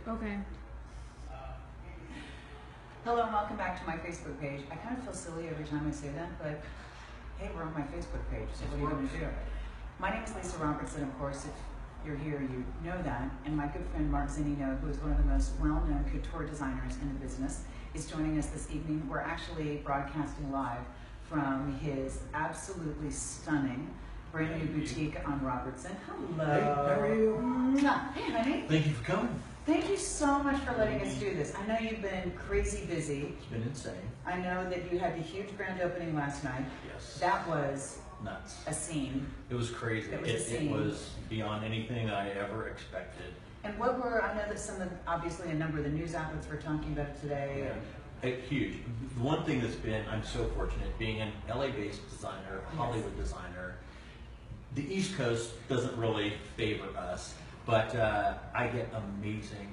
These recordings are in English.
Okay. Hello and welcome back to my Facebook page. I kind of feel silly every time I say that, but hey, we're on my Facebook page, so what are you going to do? My name is Lisa Robertson, of course. If you're here, you know that. And my good friend Mark Zunino, who is one of the most well-known couture designers in the business, is joining us this evening. We're actually broadcasting live from his absolutely stunning brand new boutique on Robertson. Hello. Hey, how are you? Mwah. Hey, honey. Thank you for coming. Thank you so much for letting us do this. I know you've been crazy busy. It's been insane. I know that you had the huge grand opening last night. Yes. That was Nuts. a scene. It was crazy. It was beyond anything I ever expected. And what were, I know that obviously a number of the news outlets were talking about it today. Yeah. Huge. The one thing that's been, I'm so fortunate, being an LA-based designer, Hollywood designer, the East Coast doesn't really favor us, but I get amazing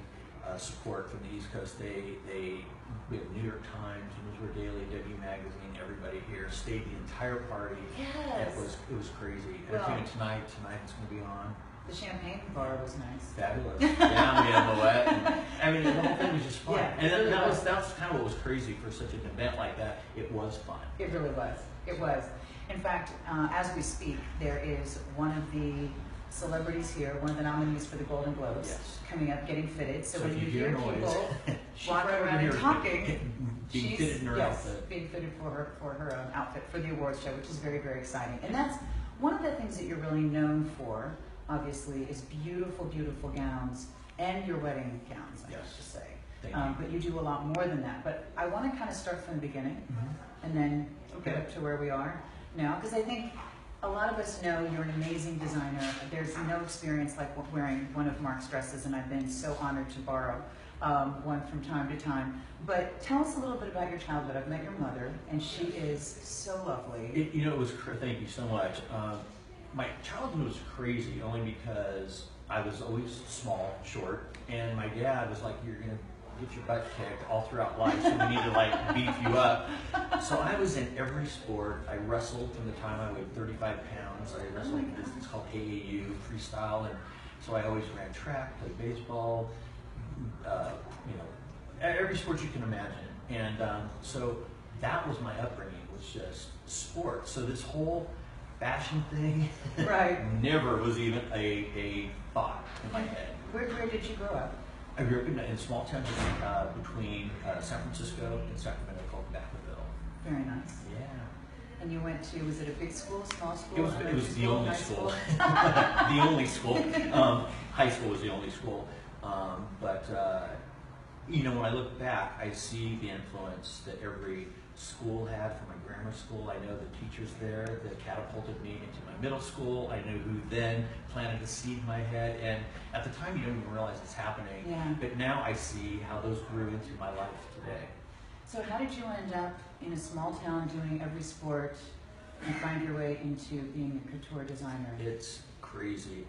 support from the East Coast. We have New York Times, Newsweek Daily, W Magazine, everybody here stayed the entire party. Yes. It was crazy. Well, Entertainment tonight it's going to be on. The champagne bar was nice. Fabulous. Yeah, we had Moet. And, I mean, the whole thing was just fun. Yeah, and that's kind of what was crazy for such an event like that. It was fun. It really was. It was. In fact, as we speak, there is one of the celebrities here, one of the nominees for the Golden Globes, coming up, getting fitted. So when you hear people walking around and talking, being fitted in her outfit. Being fitted for her outfit for the awards show, which is very, very exciting. And that's one of the things that you're really known for, obviously, is beautiful, beautiful gowns and your wedding gowns, I have to say. Thank you. But you do a lot more than that. But I want to kind of start from the beginning and then get up to where we are now, because I think a lot of us know you're an amazing designer. There's no experience like wearing one of Mark's dresses, and I've been so honored to borrow one from time to time. But tell us a little bit about your childhood. I've met your mother, and she is so lovely. Thank you so much. My childhood was crazy only because I was always small, short, and my dad was like, "You're gonna get your butt kicked all throughout life, so we need to like beef you up." So I was in every sport. I wrestled from the time I weighed 35 pounds. I wrestled it's called AAU freestyle, and so I always ran track, played baseball, every sport you can imagine. And so that was my upbringing, was just sports. So this whole fashion thing never was even a thought in my head. Where did you grow up? I grew up in a small town between San Francisco and Sacramento called Vacaville. Very nice. Yeah. And you went to, was it a big school, small school? It was the only school. The only school. High school was the only school. When I look back, I see the influence that every school had. From my grammar school, I know the teachers there that catapulted me into my middle school. I knew who then planted a seed in my head, and at the time you don't even realize it's happening. Yeah. But now I see how those grew into my life today. So how did you end up in a small town doing every sport and find your way into being a couture designer? It's crazy.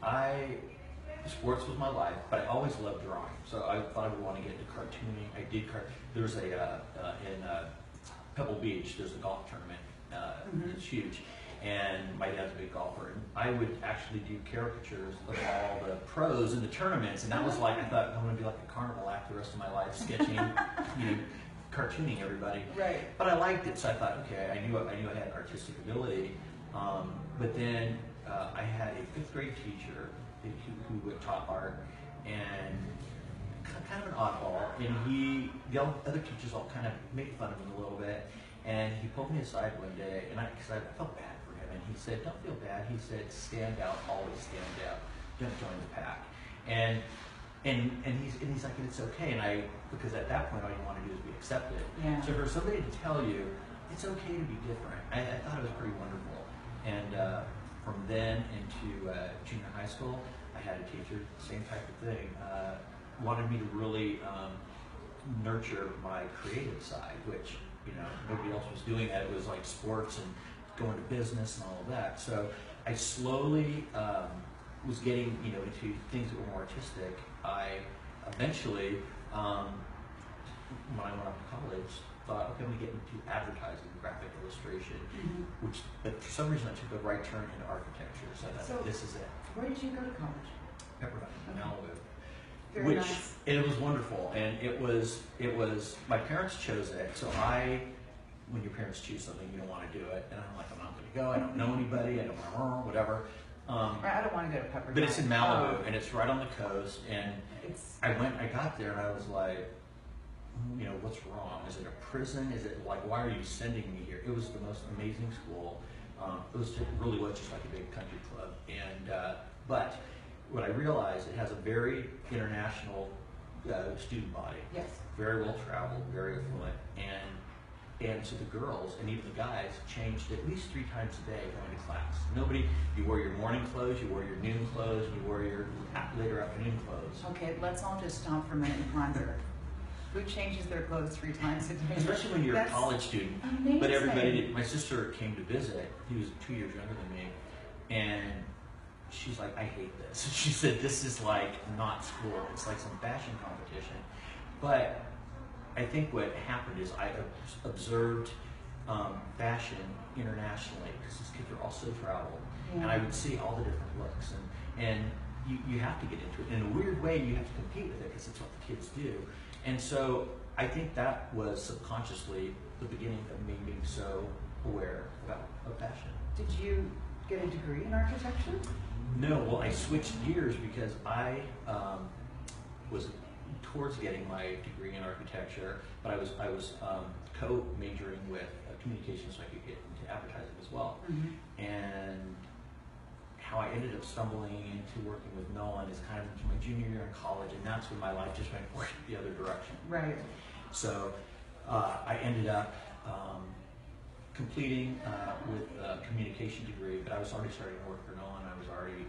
Sports was my life, but I always loved drawing. So I thought I would want to get into cartooning. I did There was in Pebble Beach, there's a golf tournament. It's huge. And my dad's a big golfer. And I would actually do caricatures of all the pros in the tournaments. And that was like, I thought, I'm going to be like a carnival act the rest of my life, sketching, cartooning everybody. Right. But I liked it, so I thought, okay, I knew I had artistic ability. But then I had a 5th grade teacher who taught art, and kind of an oddball, and the other teachers all kind of made fun of him a little bit, and he pulled me aside one day, and because I felt bad for him, and he said, "Don't feel bad." He said, "Stand out, always stand out. Don't join the pack." And he's like, "It's okay." And because at that point all you want to do is be accepted. Yeah. So for somebody to tell you it's okay to be different, I thought it was pretty wonderful. And from then into junior high school, I had a teacher, same type of thing, wanted me to really nurture my creative side, which nobody else was doing that. It was like sports and going to business and all of that. So I slowly was getting into things that were more artistic. I eventually, when I went off to college, thought, okay, I'm going to get into advertising, graphic illustration, but for some reason I took a right turn into architecture. So I thought, this is it. Where did you go to college? Pepperdine, Malibu. Very nice. And it was wonderful, and it was my parents chose it. So when your parents choose something, you don't want to do it, and I'm like, I'm not going to go. I don't know anybody. I don't want to whatever. I don't want to go to Pepperdine. But it's in Malibu, and it's right on the coast. And It's I got there, and I was like, what's wrong? Is it a prison? Is it like, why are you sending me here? It was the most amazing school. It really was just like a big country club. And but what I realized, it has a very international student body. yes. Very well traveled, very affluent, and so the girls and even the guys changed at least 3 times a day going to class. You wore your morning clothes, you wore your noon clothes, and you wore your later afternoon clothes. Okay, let's all just stop for a minute and ponder. Who changes their clothes 3 times a day? Especially when you're a college student. Amazing. But everybody did. My sister came to visit. He was 2 years younger than me, and she's like, I hate this. She said, this is like not school. It's like some fashion competition. But I think what happened is I observed fashion internationally, because these kids are all so traveled, and I would see all the different looks, and you have to get into it. In a weird way, you have to compete with it, because it's what the kids do. And so I think that was subconsciously the beginning of me being so aware of fashion. Did you get a degree in architecture? No, well, I switched gears because I was towards getting my degree in architecture, but I was co-majoring with communications, so I could get into advertising as well. Mm-hmm. And how I ended up stumbling into working with Nolan is kind of into my junior year in college, and that's when my life just went the other direction. Right. So I ended up completing with a communication degree, but I was already starting to work for Nolan. I was already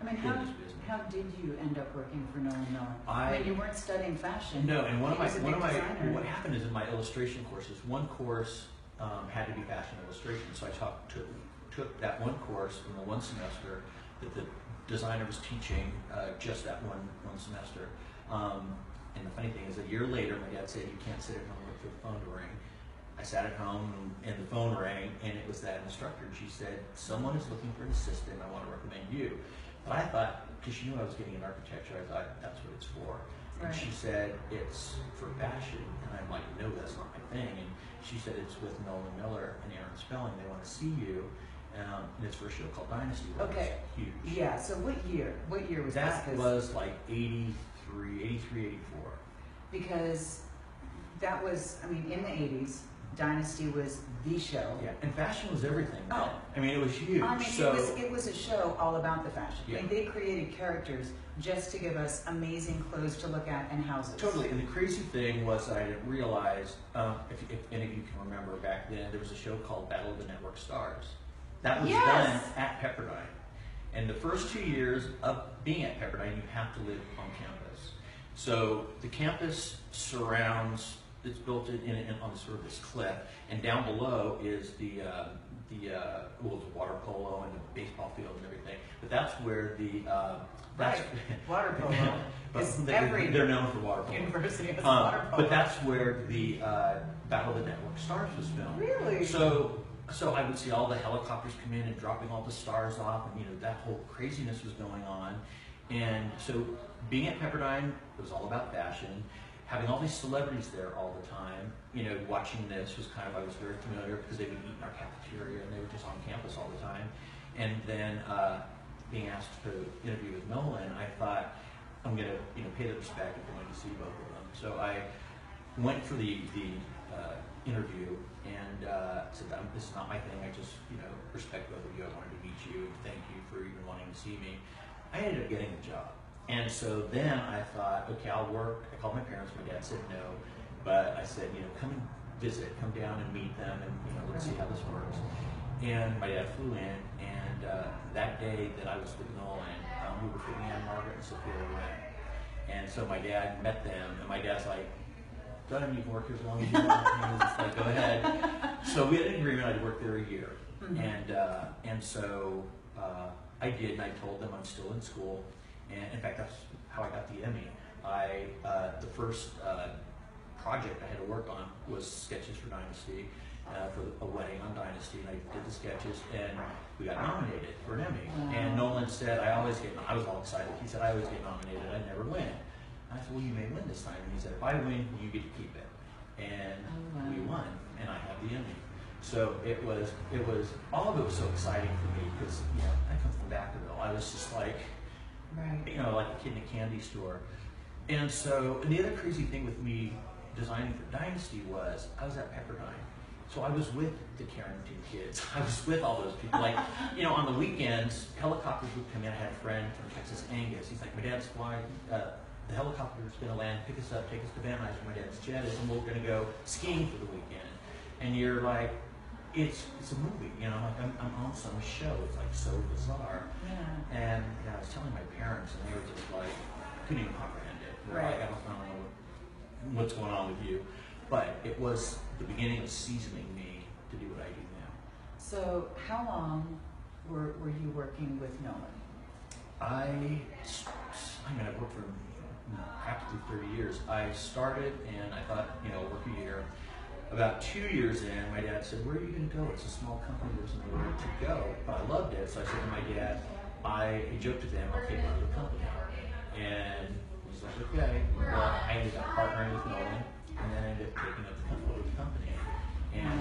in this business. How did you end up working for Nolan Miller? I mean, you weren't studying fashion. No, and what happened is in my illustration courses, one course had to be fashion illustration, so I took that one course in the one semester that the designer was teaching just that one semester. And the funny thing is, a year later, my dad said, you can't sit at home and wait for the phone to ring. I sat at home and the phone rang, and it was that instructor. And she said, someone is looking for an assistant. I want to recommend you. But I thought, because she knew I was getting in architecture, I thought that's what it's for. And she said, it's for fashion. And I'm like, no, that's not my thing. And she said, it's with Nolan Miller and Aaron Spelling. They want to see you. And it's for a show called Dynasty. Okay. Huge. Yeah, so what year? What year was that? That was like 83, 84. Because that was, I mean, in the 80s, Dynasty was the show. Yeah, and fashion was everything. Oh. I mean, it was huge. I mean, so, it was a show all about the fashion. Yeah. I mean, they created characters just to give us amazing clothes to look at and houses. Totally, and the crazy thing was that I didn't realize, if any of you can remember back then, there was a show called Battle of the Network Stars. That was done at Pepperdine. And the first 2 years of being at Pepperdine, you have to live on campus. So the campus surrounds, it's built on sort of this cliff, and down below is the water polo and the baseball field and everything. But that's where water polo. They're known for water polo. University has water polo. But that's where the Battle of the Network Stars was filmed. Really? So I would see all the helicopters come in and dropping all the stars off, and that whole craziness was going on. And so being at Pepperdine, it was all about fashion. Having all these celebrities there all the time, watching this was I was very familiar because they would eat in our cafeteria and they were just on campus all the time. And then being asked to interview with Nolan, I thought, I'm going to pay the respect of going to see both of them. So I went for the interview and said, this is not my thing. I just respect both of you. I wanted to meet you and thank you for even wanting to see me. I ended up getting the job. And so then I thought, okay, I'll work. I called my parents. My dad said no, but I said, come and visit, come down and meet them, and let's see how this works. And my dad flew in, and that day that I was with Nolan, we were fitting Ann Margaret and Sophia Loren. And so my dad met them, and my dad's like, "Done, you can work here as long as you want." And he was just like, "Go ahead." So we had an agreement. I'd work there a year, and so I did, and I told them I'm still in school. And in fact, that's how I got the Emmy. The first project I had to work on was Sketches for Dynasty. for a wedding on Dynasty, and I did the sketches, and we got nominated for an Emmy. And Nolan said, I was all excited. He said, I always get nominated, I never win. And I said, well, you may win this time. And he said, if I win, you get to keep it. And we won, and I have the Emmy. So it was, all of it was so exciting for me, because, you know, I come from Vacaville. I was just like, you know, like a kid in a candy store. And so, and the other crazy thing with me designing for Dynasty was, I was at Pepperdine. So I was with the Carrington kids. I was with all those people. Like, you know, on the weekends, helicopters would come in. I had a friend from Texas, Angus. He's like, my dad's flying, the helicopter's gonna land, pick us up, take us to Van Nuys, where my dad's jet is, and we're gonna go skiing for the weekend. And you're like, it's a movie, you know, like I'm on some show. It's like so bizarre. Yeah. And you know, I was telling my parents, and they were just like, couldn't even comprehend it. They're like, I don't know what's going on with you. But it was the beginning of seasoning me to do what I do now. So how long were you working with Nolan? I mean, I've worked for practically 30 years. I started, and I thought, you know, work a year. About 2 years in, my dad said, where are you going to go? It's a small company, there's nowhere to go. But I loved it, so I said to my dad, I joked with him, I'll take over the company. And he was like, okay. Well, I ended up partnering with Nolan, and then I ended up taking over the company. And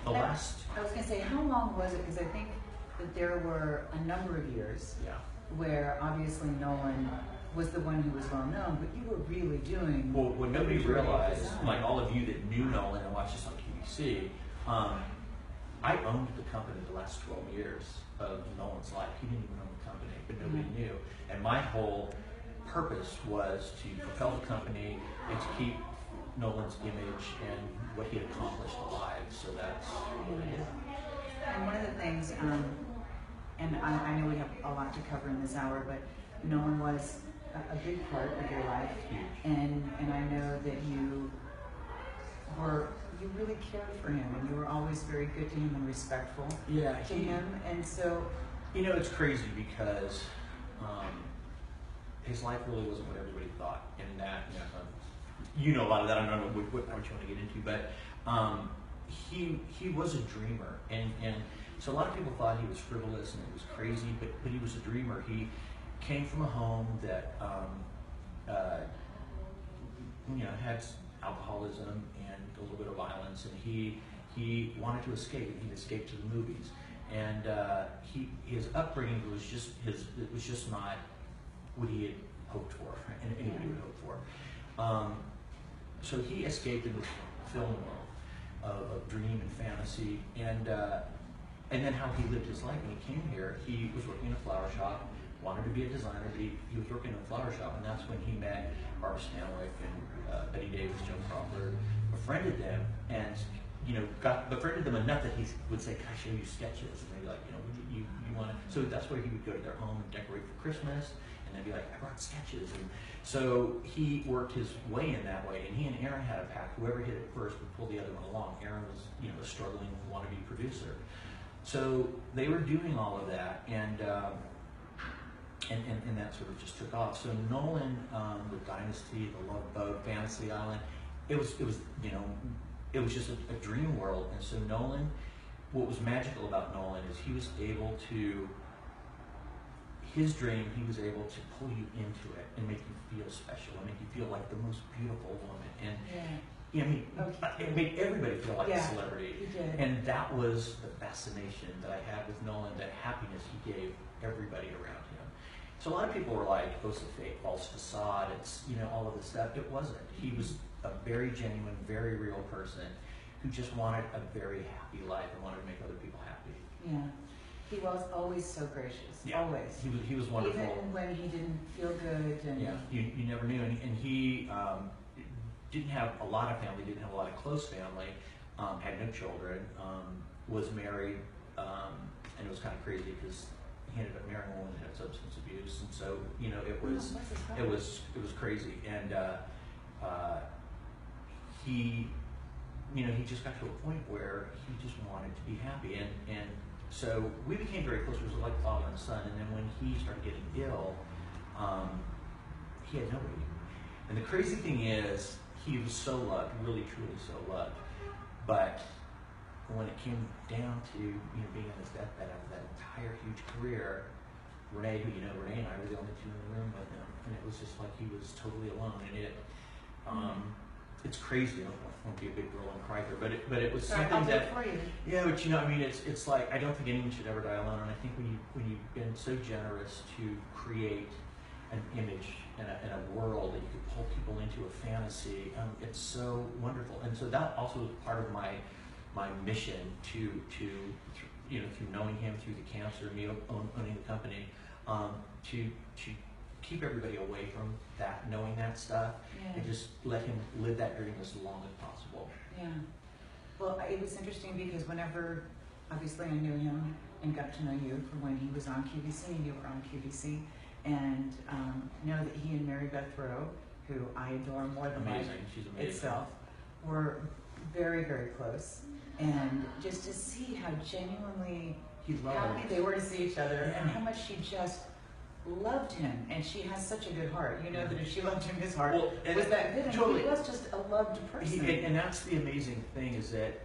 I was going to say, how long was it? Because I think that there were a number of years where obviously Nolan was the one who was well known, but you were really doing. Well, what nobody realized, like all of you that knew Nolan and watched us on QVC, I owned the company the last 12 years of Nolan's life. He didn't even own the company, but nobody knew. And my whole purpose was to propel the company and to keep Nolan's image and what he had accomplished alive. So that's what I did. And one of the things, and I know we have a lot to cover in this hour, but Nolan was a big part of your life, and I know that you really cared for him, and you were always very good to him and respectful to him, and so. You know, it's crazy because his life really wasn't what everybody thought, and that, you know a lot of that. I don't know what you want to get into, but he was a dreamer, and so a lot of people thought he was frivolous and he was crazy, but he was a dreamer. He came from a home that had alcoholism and a little bit of violence, and he wanted to escape, and he'd escape to the movies. And his upbringing was just not what he had hoped for, and anybody would hope for. So he escaped into the film world of dream and fantasy, and then how he lived his life. When he came here, he was working in a flower shop, wanted to be a designer, but he was working in a flower shop, and that's when he met Barbara Stanwyck and Betty Davis, Joan Crawford, befriended them, and befriended them enough that he would say, "Can I show you sketches?" And they'd be like, you want to? So that's where he would go to their home and decorate for Christmas, and they'd be like, "I brought sketches." And so he worked his way in that way, and he and Aaron had a pact. Whoever hit it first would pull the other one along. Aaron was, a struggling wannabe producer. So they were doing all of that, and that sort of just took off. So Nolan, with Dynasty, The Love Boat, Fantasy Island, it was just a dream world. And so Nolan, what was magical about Nolan is he was able to, his dream, he was able to pull you into it and make you feel special and make you feel like the most beautiful woman. And it made everybody feel like a celebrity. And that was the fascination that I had with Nolan, that happiness he gave everybody around him. So a lot of people were like, oh, it's a fake, false facade, it's, all of this stuff. It wasn't. He was a very genuine, very real person who just wanted a very happy life and wanted to make other people happy. Yeah. He was always so gracious. Yeah. Always. He was wonderful. Even when he didn't feel good. And you never knew. And he didn't have a lot of family, didn't have a lot of close family, had no children, was married, and it was kind of crazy because he ended up marrying a woman that had substance abuse, and so it was crazy. And he just got to a point where he just wanted to be happy, and so we became very close. It was like father and son. And then when he started getting ill, he had nobody. And the crazy thing is, he was so loved, really truly so loved. But when it came down to being on his deathbed after that entire huge career, Renee, who Renee and I were the only two in the room with him, and it was just like he was totally alone. And it's crazy. I don't want to be a big girl and cry here, but it was something that. For you. Yeah, but I mean, it's like I don't think anyone should ever die alone. And I think when you've been so generous to create an image and a world that you could pull people into a fantasy, it's so wonderful. And so that also was part of my mission to through knowing him, through the cancer, me owning the company, to keep everybody away from that, knowing that stuff, and just let him live that dream as long as possible. Yeah. Well, it was interesting because whenever, obviously, I knew him and got to know you from when he was on QVC and you were on QVC, and know that he and Mary Beth Rowe, who I adore more than life itself, were very, very close. And just to see how genuinely happy they were to see each other, and how much she just loved him, and she has such a good heart. You know that if she loved him, his heart was that good, and he was just a loved person. And that's the amazing thing, is that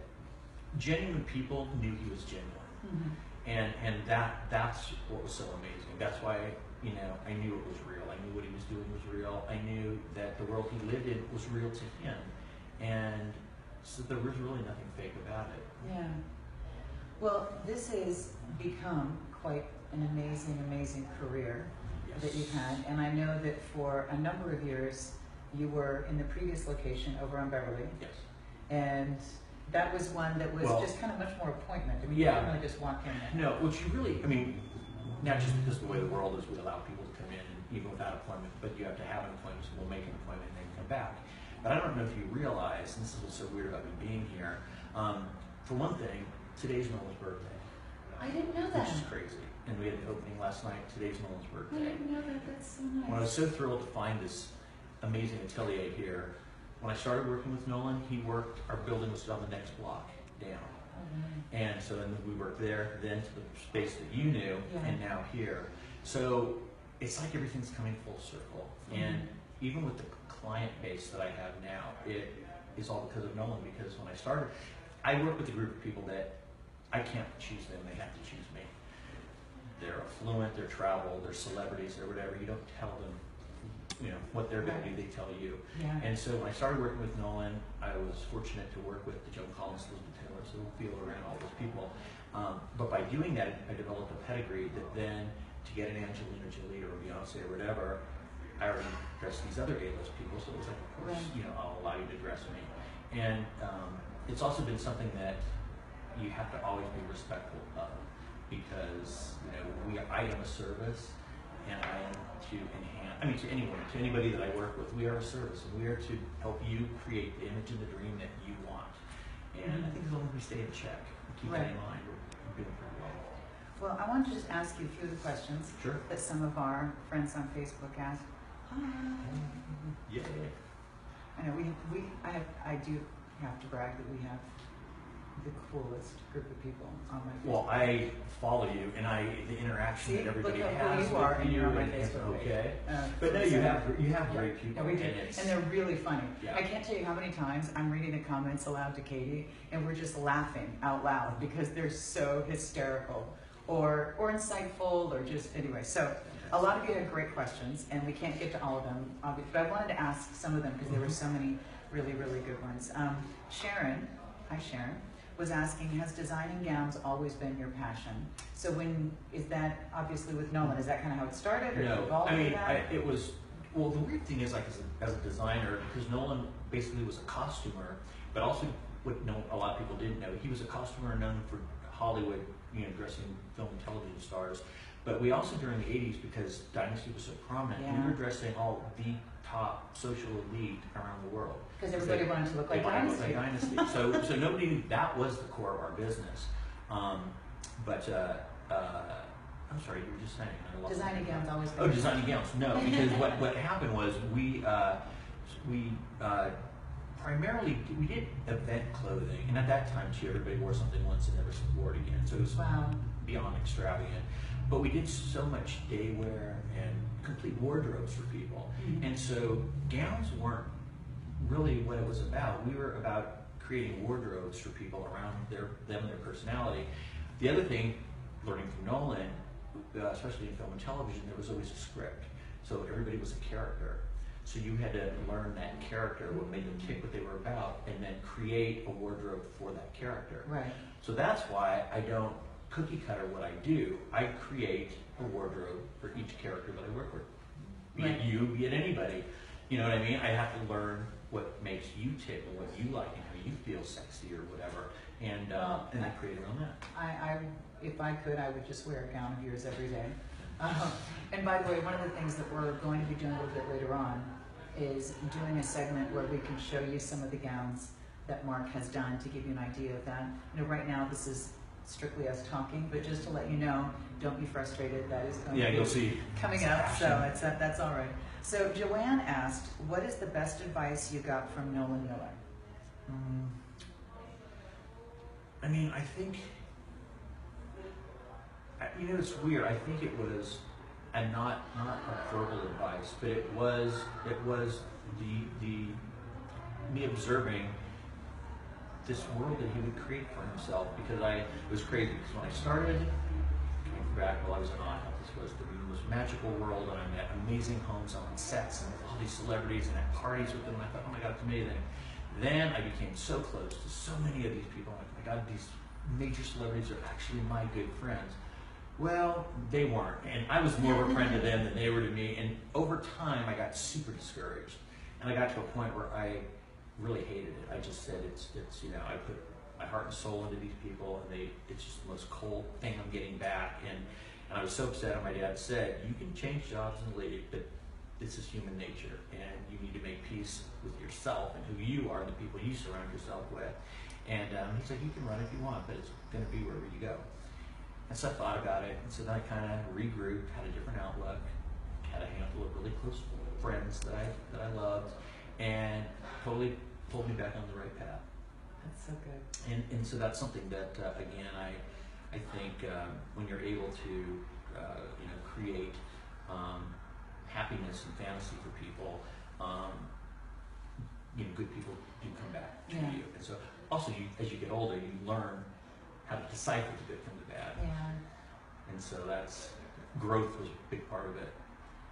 genuine people knew he was genuine, and that's what was so amazing. That's why I knew it was real. I knew what he was doing was real. I knew that the world he lived in was real to him, and so there was really nothing fake about it. Yeah. Well, this has become quite an amazing career that you've had, and I know that for a number of years you were in the previous location over on Beverly. Yes. And that was one that was just kind of much more appointment. I mean, you didn't really just walk in. No, which you really, not just because of the way the world is, we allow people to come in even without appointment, but you have to have an appointment, so we'll make an appointment and then come back. But I don't know if you realize, and this is what's so weird about me being here, for one thing, today's Nolan's birthday. I didn't know that. Which is crazy. And we had the opening last night. Today's Nolan's birthday. I didn't know that. That's so nice. Well, I was so thrilled to find this amazing atelier here. When I started working with Nolan, our building was on the next block down. And so then we worked there, then to the space that you knew, and now here. So it's like everything's coming full circle. And even with the client base that I have now, it is all because of Nolan, because when I started, I work with a group of people that I can't choose them, they have to choose me. They're affluent, they're travel, they're celebrities, or whatever. You don't tell them, what they're going to do, they tell you. And so when I started working with Nolan, I was fortunate to work with the Joan Collins, Elizabeth Taylor, so we'll feel around all those people. But by doing that, I developed a pedigree that then, to get an Angelina Jolie or a Beyonce or whatever, I already dressed these other A-list people, so it was like, of course, I'll allow you to dress me. And it's also been something that you have to always be respectful of, because I am a service, and I am to enhance. To anyone, to anybody that I work with, we are a service, and we are to help you create the image and the dream that you want. And I think as long as we stay in check and keep that in mind, we're doing pretty well. Well, I wanted to just ask you a few of the questions that some of our friends on Facebook asked. Yeah. I know I do have to brag that we have the coolest group of people on my Facebook. Well, I follow you, and the interaction that everybody has you are, with and you, you're on my and Facebook page. okay. But no, you have great people. Yeah, we do. And they're really funny. Yeah. I can't tell you how many times I'm reading the comments aloud to Katie, and we're just laughing out loud because they're so hysterical or insightful, or just anyway. So a lot of you had great questions, and we can't get to all of them, obviously, but I wanted to ask some of them because there were so many really, really good ones. Sharon, hi Sharon, was asking, has designing gowns always been your passion? So is that obviously with Nolan, is that kind of how it started, or No, evolved into that? it was, well, the weird thing is, like, as a designer, because Nolan basically was a costumer, but also what a lot of people didn't know, he was a costumer known for Hollywood, dressing film and television stars. But we also, during the 80s, because Dynasty was so prominent, we were dressing all the top social elite around the world. Because everybody wanted to look like Dynasty. So nobody knew that was the core of our business. I'm sorry, you were just saying. Designing gowns always. Oh, designing gowns. No, because what happened was we primarily we did event clothing, and at that time too, everybody wore something once and never wore it again. So it was beyond extravagant. But we did so much day wear and complete wardrobes for people. And so gowns weren't really what it was about. We were about creating wardrobes for people around them and their personality. The other thing, learning from Nolan, especially in film and television, there was always a script. So everybody was a character. So you had to learn that character, what made them tick, what they were about, and then create a wardrobe for that character. Right. So that's why I don't cookie cutter what I do. I create a wardrobe for each character that I work with. Be it you, be it anybody. You know what I mean? I have to learn what makes you tick and what you like and how you feel sexy or whatever, and then create around that. If I could, I would just wear a gown of yours every day. And by the way, one of the things that we're going to be doing a little bit later on is doing a segment where we can show you some of the gowns that Mark has done to give you an idea of that. You know, right now this is strictly us talking, but just to let you know, don't be frustrated. That is going to you'll see coming up, so that's all right. So Joanne asked, what is the best advice you got from Nolan Miller? I mean, I think, you know, it's weird. I think it was, and not a verbal advice, but it was the me observing this world that he would create for himself, because it was crazy, because when I started, came back while I was in Ottawa, this was the most magical world, and I met amazing homes on sets and all these celebrities and had parties with them, and I thought, oh my God, it's amazing. Then I became so close to so many of these people, and my God, these major celebrities are actually my good friends. Well, they weren't, and I was more of a friend to them than they were to me, and over time I got super discouraged, and I got to a point where I really hated it. I just said, it's you know, I put my heart and soul into these people, and it's just the most cold thing I'm getting back, and I was so upset, and my dad said, you can change jobs and leave, but this is human nature, and you need to make peace with yourself and who you are, and the people you surround yourself with. And he said, you can run if you want, but it's going to be wherever you go. And so I thought about it, and so then I kind of regrouped, had a different outlook, had a handful of really close friends that I loved, and totally pulled me back on the right path. That's so good. And so that's something that again I think when you're able to you know, create happiness and fantasy for people, you know, good people do come back to you. And so also as you get older, you learn how to decipher the good from the bad. Yeah. And so that's growth was a big part of it.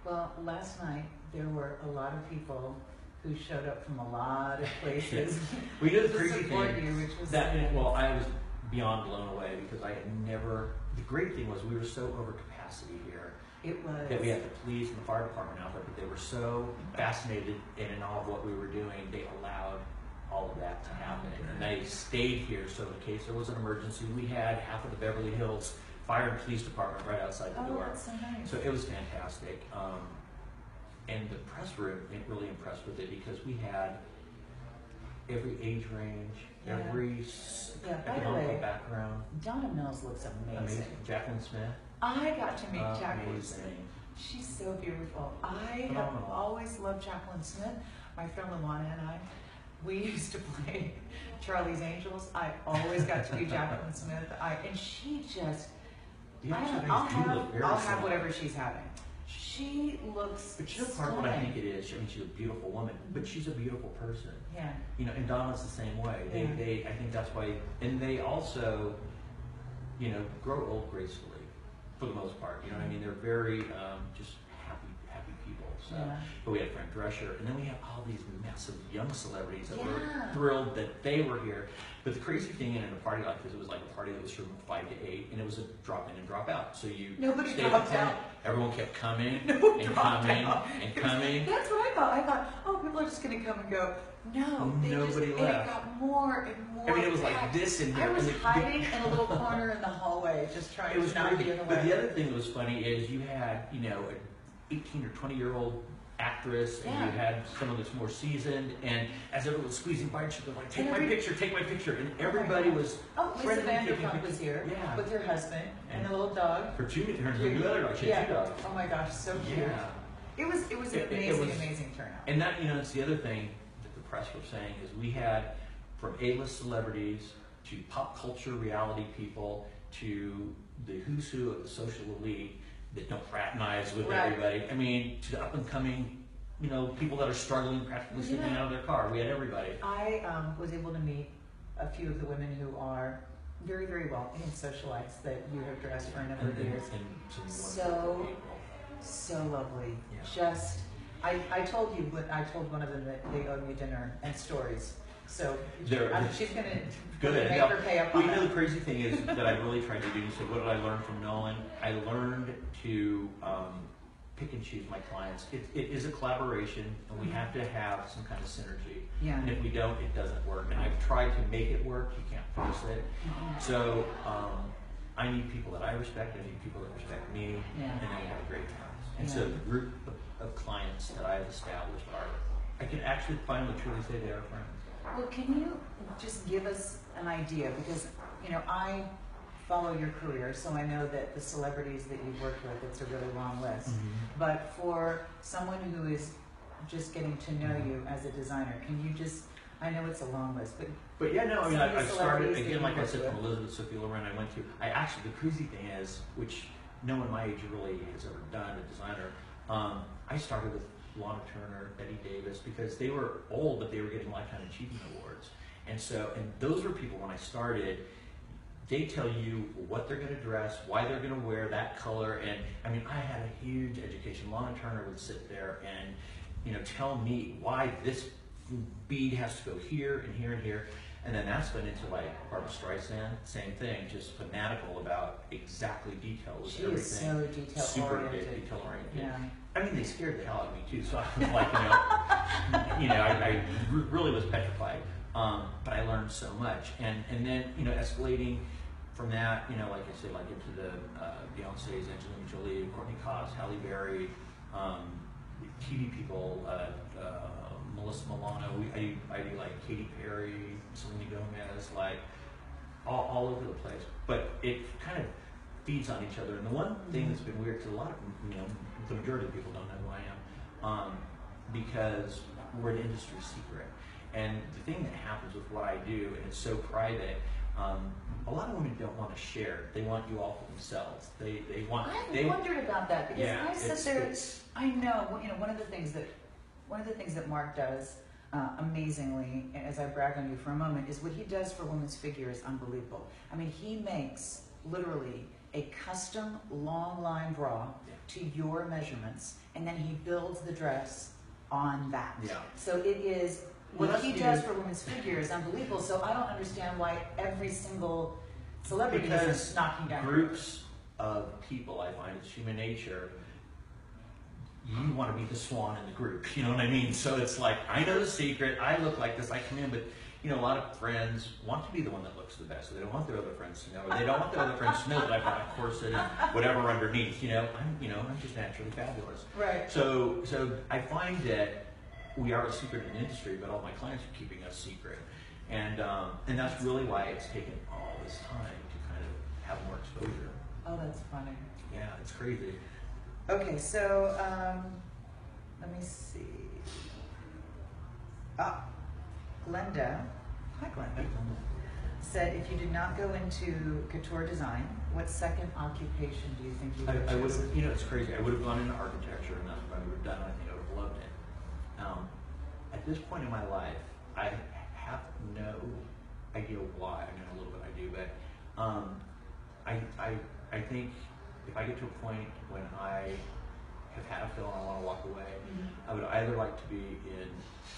Well, last night there were a lot of people who showed up from a lot of places. We did the to crazy support thing. you, which was That, so nice. well, I was beyond blown away because I had never. The great thing was we were so over capacity here. It was. That we had the police and the fire department out there, but they were so fascinated and in awe of what we were doing, they allowed all of that to happen. And they stayed here, so in case there was an emergency, we had half of the Beverly Hills Fire and Police Department right outside the door. That's so nice. So it was fantastic. And the press room really impressed with it because we had every age range, every economical background. Donna Mills looks amazing. Jacqueline Smith. I got to meet Jacqueline amazing. Smith. She's so beautiful. I have Phenomenal. always loved Jacqueline Smith. My friend Luana and I, we used to play Charlie's Angels. I always got to be Jacqueline Smith. And she just, I'll have whatever she's having. She looks But you know, part of what I think it is, I mean, she's a beautiful woman, but she's a beautiful person. Yeah. You know, and Donna's the same way. I think that's why, and they also, you know, grow old gracefully, for the most part. You know what I mean? They're very just happy people. So, but we had Frank Drescher, and then we have all these massive young celebrities that were thrilled that they were here. But the crazy thing in a party like this, it was like a party that was from 5 to 8, and it was a drop in and drop out. So Nobody stayed dropped at 10. out. Everyone kept coming and coming. That's what I thought, oh, people are just going to come and go. No, Nobody left. And it got more and more. I mean, it was like this in here. I was hiding in a little corner in the hallway, just trying to not be in the way. But the other thing that was funny is you had, you know, an 18 or 20-year-old actress, and you had someone that's more seasoned, and as everyone was squeezing by, she'd go like, take my picture, and everybody was Lisa Vanderpump was here with her husband and a little dog. Her two other dogs, she had 2 dogs. Oh my gosh, so cute. Yeah. It was an amazing turnout. And that, you know, it's the other thing that the press was saying is we had from A-list celebrities to pop culture reality people to the who's who of the social elite that don't fraternize with everybody. I mean, to the up and coming, you know, people that are struggling, practically sleeping out of their car. We had everybody. I was able to meet a few of the women who are very, very wealthy and socialites that you have dressed for a number of years. And some wonderful people. So lovely. Yeah. Just, I told you, I told one of them that they owed me dinner and stories. So she's going to make her pay up on Well, that. the crazy thing is that I really tried to do, you said, what did I learn from Nolan? I learned to pick and choose my clients. It is a collaboration, and we have to have some kind of synergy. Yeah. And if we don't, it doesn't work. And I've tried to make it work. You can't force it. So I need people that I respect. I need people that respect me. Yeah. And then we have a great time. And so the group of clients that I've established I can actually finally truly say they are friends. Well, can you just give us an idea? Because, I follow your career, so I know that the celebrities that you've worked with, it's a really long list. But for someone who is just getting to know you as a designer, can you just, I know it's a long list, But yeah, no, I mean, I started, again, like I worked said, with. from Elizabeth Sophia Loren, I went to, the crazy thing is, which no one my age really has ever done, a designer, I started with Lana Turner, Betty Davis, because they were old, but they were getting Lifetime Achievement Awards. And those were people, when I started, they tell you what they're going to dress, why they're going to wear that color, and I mean, I had a huge education. Lana Turner would sit there and, tell me why this bead has to go here and here and here. And then that's went into like Barbara Streisand, same thing, just fanatical about exactly details. She is so detail super oriented. detail oriented. Yeah. I mean, they scared the hell out of me too. So I was like, I really was petrified. But I learned so much, and then escalating from that, like I said, like into the Beyonce's, Angelina Jolie, Courtney Cox, Halle Berry, TV people, Melissa Milano. I do like Katy Perry, Selena Gomez, like all over the place. But it kind of feeds on each other. And the one thing that's been weird, because a lot of the majority of people don't know who I am, because we're an industry secret. And the thing that happens with what I do, and it's so private, a lot of women don't want to share. They want you all for themselves. They want. I wondered about that because Yeah, I sit there. I know. One of the things that Mark does amazingly, as I brag on you for a moment, is what he does for women's figure is unbelievable. I mean, he makes literally a custom long line bra to your measurements, and then he builds the dress on that. Yeah. So it is. What he does for women's figure is unbelievable. So I don't understand why every single celebrity is knocking down groups of people. I find it's human nature. You want to be the swan in the group. You know what I mean? So it's like, I know the secret. I look like this. I come in, but a lot of friends want to be the one that looks the best. So they don't want their other friends to know, or they don't want their other friends to know that I've got a corset and whatever underneath. I'm just naturally fabulous. Right. So I find that we are a secret in the industry, but all my clients are keeping us secret, and that's really why it's taken all this time to kind of have more exposure. Oh, that's funny. Yeah, it's crazy. Okay, so let me see. Glenda, hi Glenda, said if you did not go into couture design, what second occupation do you think you would have I would chosen? have, it's crazy. I would have gone into architecture, and that's what I would have done. I think I would have loved it. At this point in my life, I have no idea why. I mean, a little bit I do, but I think if I get to a point when I have had a fill and I want to walk away, I would either like to be in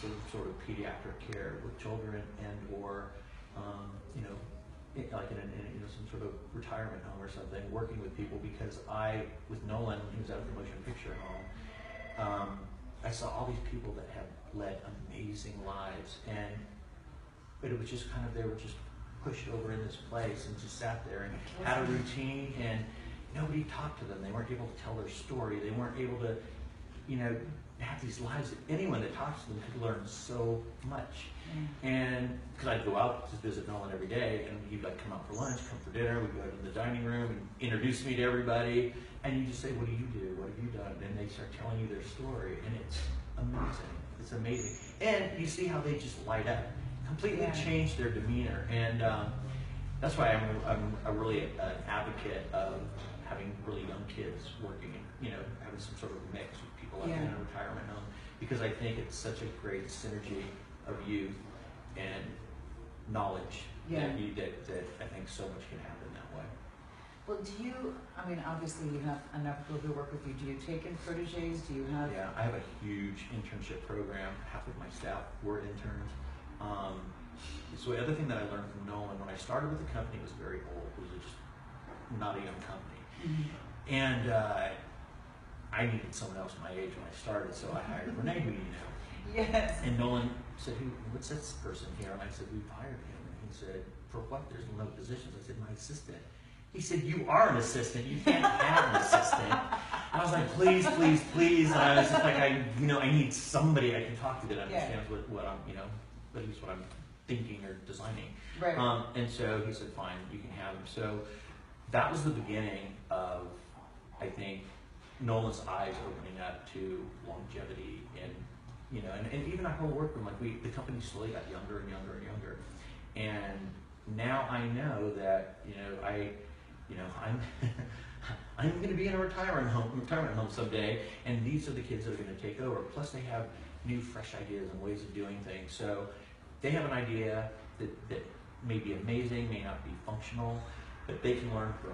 some sort of pediatric care with children, and or like in some sort of retirement home or something, working with people, because with Nolan, he was at the motion picture home. I saw all these people that have led amazing lives, but it was just kind of, they were just pushed over in this place and just sat there and had a routine, and nobody talked to them. They weren't able to tell their story. They weren't able to, have these lives that anyone that talks to them could learn so much. And because I'd go out to visit Nolan every day, and he'd like come out for lunch, come for dinner, we'd go to the dining room and introduce me to everybody, and you just say, what do you do? What have you done? And they start telling you their story, and it's amazing. It's amazing. And you see how they just light up, completely change their demeanor. And that's why I'm really an advocate of having really young kids working, having some sort of mix with people in a retirement home, because I think it's such a great synergy of youth and knowledge Yeah. that I think so much can happen that way. Well, do you, I mean, obviously you have enough people who work with you. Do you take in proteges? Do you have? Yeah, I have a huge internship program. Half of my staff were interns. So the other thing that I learned from Nolan, when I started with the company, it was very old. It was just not a young company. Mm-hmm. And I needed someone else my age when I started, so I hired Renee, who you know. Yes. And Nolan said, what's this person here? And I said, we've hired him. And he said, for what? There's no positions. I said, my assistant. He said, you are an assistant. You can't have an assistant. I was like, please, please, please. And I was just like, I need somebody I can talk to that understands what I'm, at least what I'm thinking or designing. Right. And so he said, fine, you can have him. So that was the beginning of, I think, Nolan's eyes opening up to longevity and, and even our whole workroom, the company slowly got younger and younger and younger. And now I know that, I'm I'm going to be in a retirement home someday, and these are the kids that are going to take over. Plus, they have new, fresh ideas and ways of doing things. So they have an idea that may be amazing, may not be functional, but they can learn from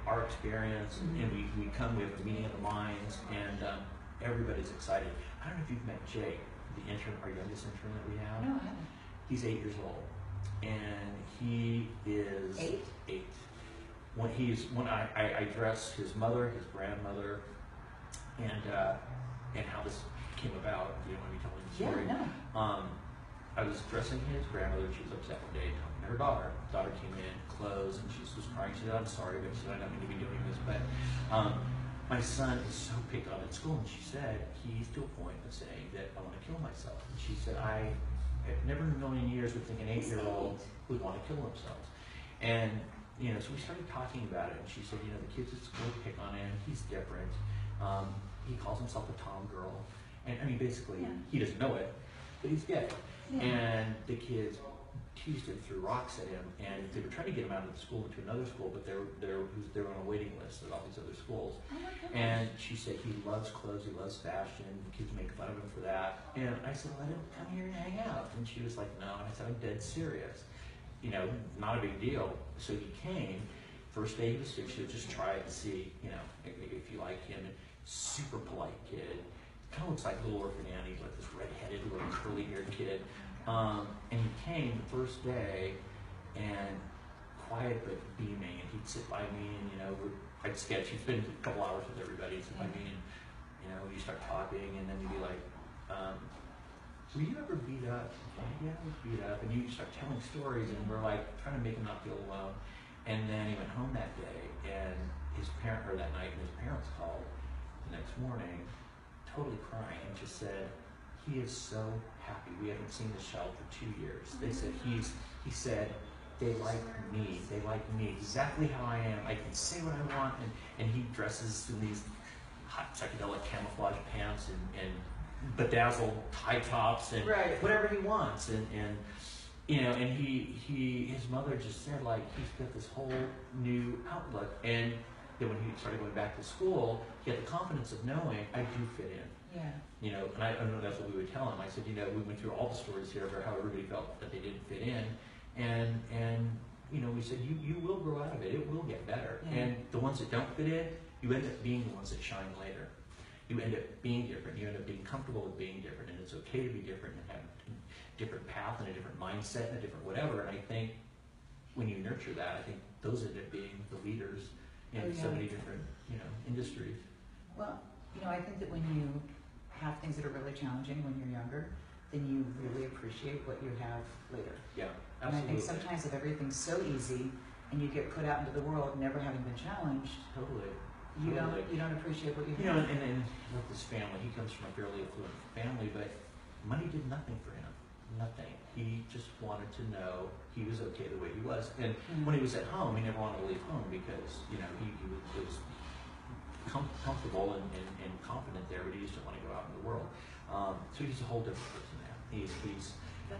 our experience. Mm-hmm. And we have a meeting of the minds, and everybody's excited. I don't know if you've met Jake, the intern, our youngest intern that we have. No, I haven't. He's 8 years old, and he is 8. When I dress his mother, his grandmother, and how this came about. Do you want me to tell the story? Yeah, no. I was dressing his grandmother. She was upset one day talking to her daughter. Daughter came in, clothes, and she was crying. She said, "I'm sorry, but she said, I don't mean to be doing this, but my son is so picked on at school." And she said he's to a point of saying that I want to kill myself. And she said, I have never in a million years would think an 8-year-old would want to kill themselves. And so we started talking about it, and she said, the kids at school pick on him. He's different. He calls himself a tom girl, and I mean, basically, he doesn't know it, but he's gay. Yeah. And the kids teased him, threw rocks at him, and they were trying to get him out of the school into another school, but they're on a waiting list at all these other schools. And she said he loves clothes, he loves fashion. The kids make fun of him for that. And I said, let him come here and hang out. And she was like, no. And I said, I'm dead serious. Not a big deal. So he came. First day he was 6, she would just try it and see, if you like him. And super polite kid. Kind of looks like Little Orphan Annie, like this red-headed, little curly-haired kid. And he came the first day, and quiet but beaming. And he'd sit by me, and I'd sketch. He'd spend a couple hours with everybody. He'd sit by me, and you start talking, and then you'd be like, were you ever beat up? Yeah, I was beat up. And you start telling stories, and we're like trying to make him not feel alone. And then he went home that day, and his parent heard that night, and his parents called the next morning, totally crying, and just said, he is so happy. We haven't seen this child for 2 years. They said, he said, they like me. They like me exactly how I am. I can say what I want, and he dresses in these hot psychedelic camouflage pants and bedazzled high tops and whatever he wants, and his mother just said he's got this whole new outlook, and then when he started going back to school, he had the confidence of knowing I do fit in. Yeah. And I know that's what we would tell him. I said, we went through all the stories here about how everybody felt that they didn't fit in, and we said you will grow out of it. It will get better, and the ones that don't fit in, you end up being the ones that shine later. You end up being different. You end up being comfortable with being different, and it's okay to be different and have a different path and a different mindset and a different whatever. And I think when you nurture that, I think those end up being the leaders in so many different, industries. Well, I think that when you have things that are really challenging when you're younger, then you really appreciate what you have later. Yeah, absolutely. And I think sometimes if everything's so easy and you get put out into the world never having been challenged, you don't appreciate what you have. And with this family, he comes from a fairly affluent family, but money did nothing for him. Nothing. He just wanted to know he was okay the way he was. And when he was at home, he never wanted to leave home because, he was comfortable and confident there, but he just didn't want to go out in the world. So he's a whole different person now. He's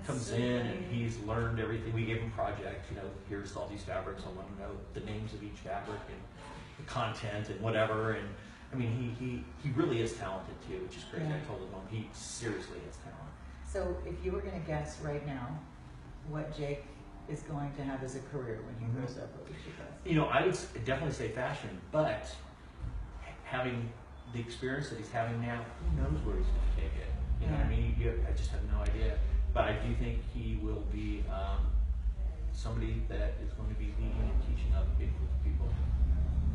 comes so in funny. And he's learned everything. We gave him projects, here's all these fabrics. I want to know the names of each fabric and the content and whatever. And I mean, he really is talented too, which is crazy. I told him, he seriously has talent. So if you were going to guess right now what Jake is going to have as a career when he grows up? What would you guess? You know, I would definitely say fashion, but having the experience that he's having now, who knows where he's going to take it? You know what I mean? I just have no idea. But I do think he will be somebody that is going to be leading and teaching other people.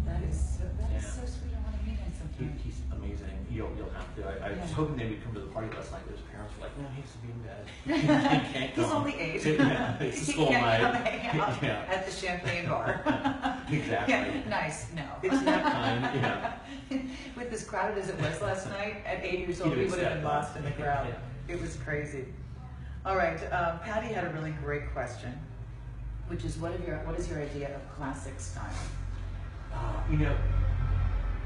That is so sweet. I want to meet him sometime. He's amazing. You'll have to. I was hoping they would come to the party last night, but his parents were like, no, he has to be in bed. He can't come. He's only 8. Yeah, it's a He school can't night. come hang out at the champagne bar. Exactly. Yeah, nice. No. It's that time, yeah. With as crowded as it was last night, at 8 years old, He'd he have would have been stepped lost up. in the crowd. Yeah. It was crazy. All right, Patty had a really great question, which is what is your idea of classic style? You know,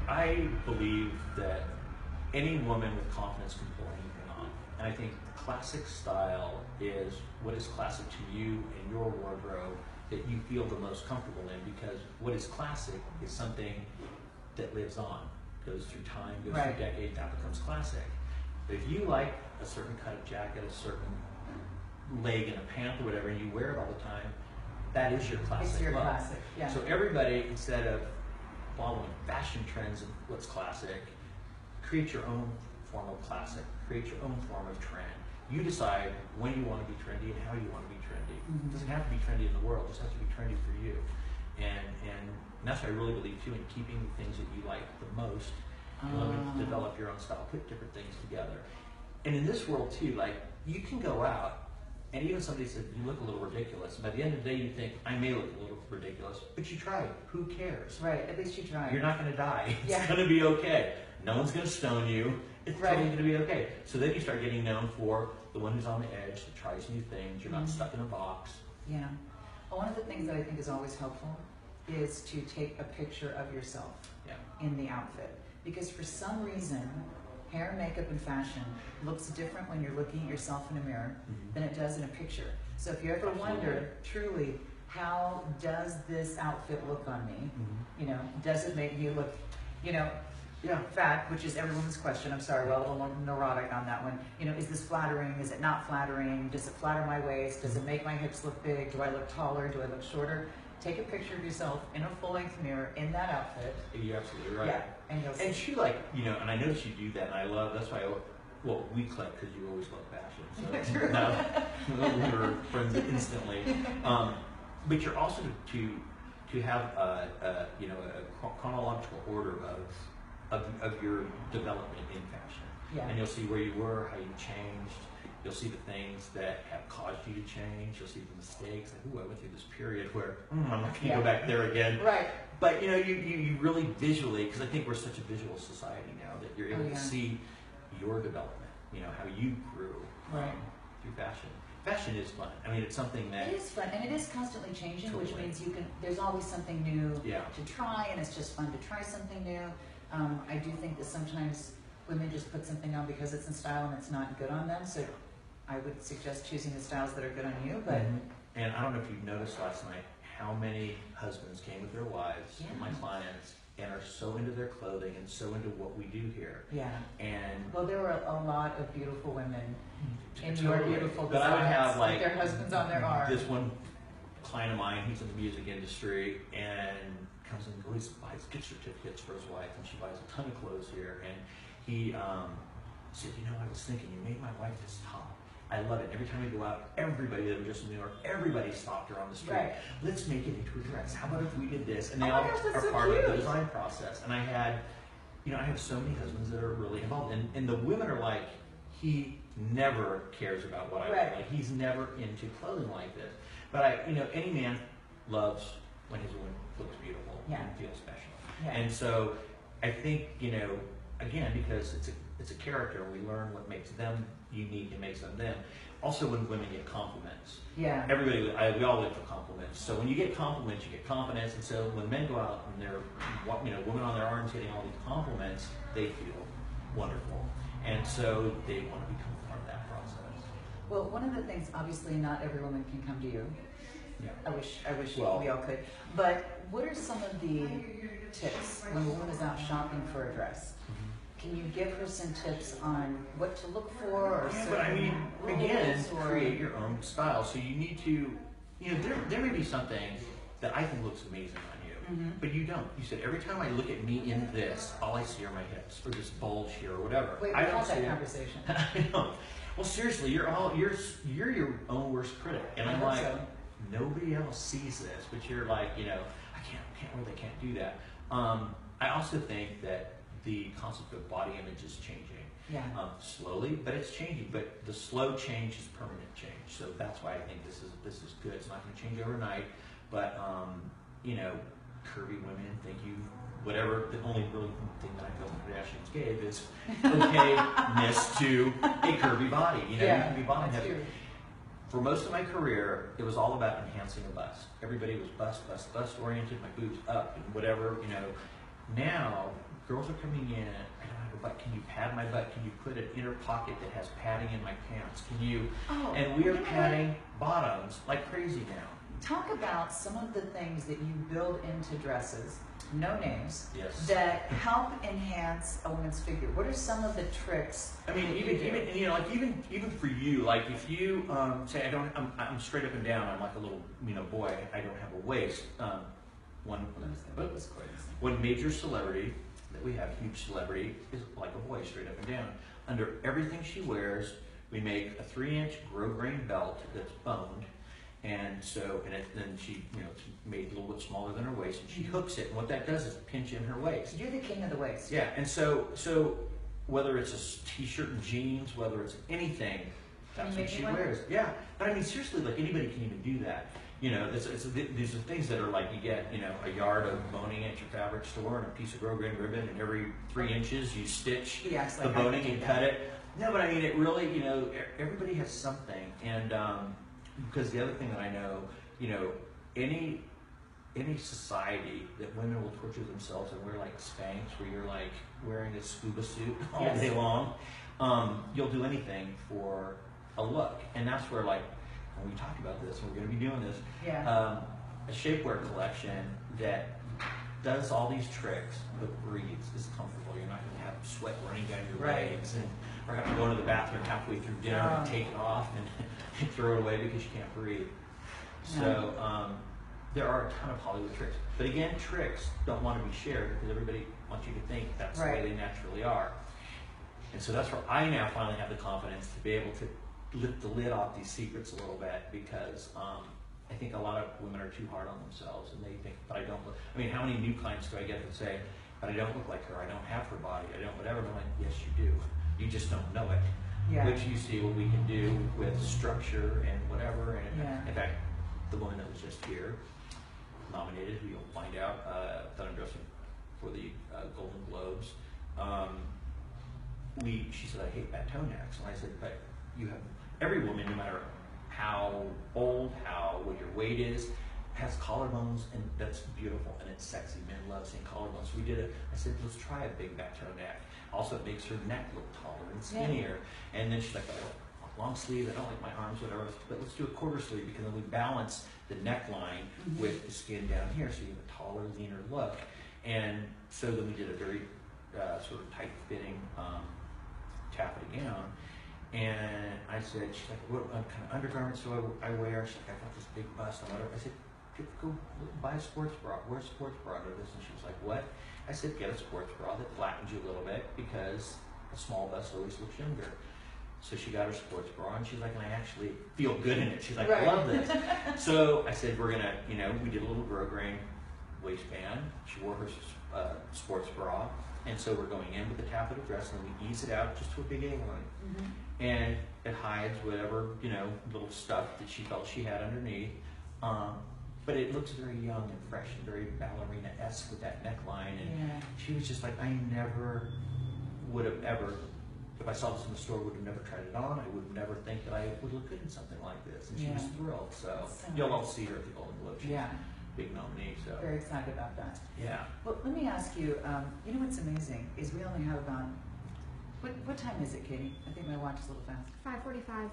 I believe that any woman with confidence can pull anything off. And I think classic style is what is classic to you in your wardrobe that you feel the most comfortable in, because what is classic is something that lives on, goes through time, goes through decades, that becomes classic. But if you like a certain cut of jacket, a certain leg in a pant or whatever, and you wear it all the time, that is your classic. It's your look. classic, yeah. So everybody, instead of following fashion trends and what's classic, create your own form of classic, create your own form of trend. You decide when you want to be trendy and how you want to be trendy. It doesn't have to be trendy in the world, it just has to be trendy for you. And that's what I really believe too, in keeping the things that you like the most, and let me develop your own style, put different things together. And in this world too, like, you can go out, and even somebody said, you look a little ridiculous. And by the end of the day, you think, I may look a little ridiculous, but you tried. Who cares? Right, at least you tried. You're not going to die. It's Yeah. going to be okay. No one's going to stone you. It's totally going to be okay. So then you start getting known for the one who's on the edge, that tries new things. You're not stuck in a box. Yeah. Well, one of the things that I think is always helpful is to take a picture of yourself in the outfit. Because for some reason, hair, makeup, and fashion looks different when you're looking at yourself in a mirror than it does in a picture. So if you ever wonder, truly, how does this outfit look on me? You know, does it make me look, you know, fat, which is everyone's question. I'm sorry, we're a little neurotic on that one. You know, is this flattering? Is it not flattering? Does it flatter my waist? Does it make my hips look big? Do I look taller? Do I look shorter? Take a picture of yourself in a full-length mirror in that outfit. You're absolutely right. Yeah, and you'll see. And she, like, you know, and I notice you do that, and I love, that's why well, we click because you always love fashion. So now we were friends instantly. But you're also to have a chronological order of your development in fashion. Yeah. And you'll see where you were, how you changed. You'll see the things that have caused you to change. You'll see the mistakes. Like, ooh, I went through this period where I'm not going to go back there again. Right. But you know, you really visually, because I think we're such a visual society now, that you're able to see your development. You know, how you grew through fashion. Fashion is fun. I mean, it's something that it is fun, and it is constantly changing, which Totally. means you can. There's always something new Yeah. to try, and it's just fun to try something new. I do think that sometimes women just put something on because it's in style and it's not good on them. So I would suggest choosing the styles that are good on you. But And I don't know if you've noticed last night how many husbands came with their wives, my clients, and are so into their clothing and so into what we do here. And well, there were a lot of beautiful women in totally. your beautiful But I would designs have, like, with their husbands on their arm. This one client of mine, he's in the music industry, and comes and always buys gift certificates for his wife, and she buys a ton of clothes here. And he said, you know, I was thinking, you made my wife this top. I love it. Every time we go out, everybody that was just in New York, everybody stopped her on the street. Let's make it into a dress. How about if we did this? And they all are part of the design process. And I had, you know, I have so many husbands that are really involved. And the women are like, he never cares about what I wear. Like, he's never into clothing like this. But you know, any man loves when his woman looks beautiful and feels special. And so I think, you know, again, because it's a character, we learn what makes them unique and makes them them. Also, when women get compliments, everybody, we all live for compliments. So when you get compliments, you get confidence. And so when men go out and they're, you know, women on their arms getting all these compliments, they feel wonderful, and so they want to become part of that process. Well, one of the things, obviously, not every woman can come to you. I wish we all could. But what are some of the tips when a woman is out shopping for a dress? Can you give her some tips on what to look for, or but I mean, again, create your own style. So you need to you know, there may be something that I think looks amazing on you, but you don't. You said, every time I look at me in this, all I see are my hips, or this bulge here, or whatever. Wait, I we don't had see that it. conversation. I know. Well, seriously, you're your own worst critic, and I'm like, nobody else sees this, but you're like, you know, they can't do that. I also think that the concept of body image is changing. Yeah. Slowly, but it's changing. But the slow change is permanent change. So that's why I think this is good. It's not going to change overnight, but you know, curvy women think you whatever. The only real thing that I feel the Kardashians gave is okayness to a curvy body. You know, you can be bottom heavy. For most of my career, it was all about enhancing a bust. Everybody was bust oriented, my boobs up and whatever, you know. Now, girls are coming in, I don't have a butt, can you pad my butt? Can you put an inner pocket that has padding in my pants? Can you, and we are padding bottoms like crazy now. Talk about some of the things that you build into dresses, no names, yes, that help enhance a woman's figure. What are some of the tricks? I mean, even you know, like even for you, like if you say I'm straight up and down, I'm like a little boy, I don't have a waist. One major celebrity that we have, huge celebrity, is like a boy, straight up and down. Under everything she wears, we make a 3-inch grosgrain belt that's boned. And so, then she, it's made a little bit smaller than her waist, and she hooks it. And what that does is pinch in her waist. You're the king of the waist. Yeah, and so whether it's a t-shirt and jeans, whether it's anything, that's what she wears. Yeah, but I mean, seriously, like anybody can even do that. You know, these are things that are like you get, a yard of boning at your fabric store and a piece of grosgrain ribbon, and every 3 inches you stitch the boning and cut it. No, but I mean, it really, everybody has something, and because the other thing that I know, any society that women will torture themselves and wear like Spanx, where you're like wearing a scuba suit all day long, you'll do anything for a look. And that's where, like, when we talk about this, and we're going to be doing this, a shapewear collection that does all these tricks but breathes, is comfortable. You're not going to have sweat running down your legs, and or have to go into the bathroom halfway through dinner and take it off and throw it away because you can't breathe. So there are a ton of Hollywood tricks. But again, tricks don't want to be shared because everybody wants you to think that's the way they naturally are. And so that's where I now finally have the confidence to be able to lift the lid off these secrets a little bit, because I think a lot of women are too hard on themselves, and they think, but I don't look. I mean, how many new clients do I get that say, but I don't look like her, I don't have her body, I don't whatever. And I'm like, yes, you do. You just don't know it. Which you see what we can do with structure and whatever. And in fact, the woman that was just here, nominated, who you'll find out, that I'm dressing for the Golden Globes, she said, I hate bad toe necks. And I said, but you have, every woman, no matter how old, what your weight is, has collarbones, and that's beautiful and it's sexy. Men love seeing collarbones. So we did it. I said, let's try a big back toe neck. Also, it makes her neck look taller and skinnier. And then she's like, I long sleeve, I don't like my arms, whatever, but let's do a quarter sleeve, because then we balance the neckline with the skin down here, so you have a taller, leaner look. And so then we did a very sort of tight-fitting taffeta gown. And I said, she's like, what kind of undergarments do I wear? She's like, I got this big bust on whatever. I said, go buy a sports bra. Wear a sports bra under this. And she was like, what? I said, get a sports bra that flattens you a little bit, because a small bust always looks younger. So she got her sports bra, and she's like, and I actually feel good in it. She's like, I love this. So I said, we're gonna, we did a little grosgrain waistband. She wore her sports bra, and so we're going in with the taffeta dress, and then we ease it out just to a big A-line. And it hides whatever, little stuff that she felt she had underneath. But it looks very young and fresh and very ballerina-esque with that neckline. And she was just like, I never would have ever, if I saw this in the store, would have never tried it on. I would never think that I would look good in something like this. And she was thrilled. So you'll all see her at the Golden Globes. She's a big nominee. So very excited about that. Yeah. Well, let me ask you, what's amazing is we only have about, what time is it, Katie? I think my watch is a little fast. 5:45.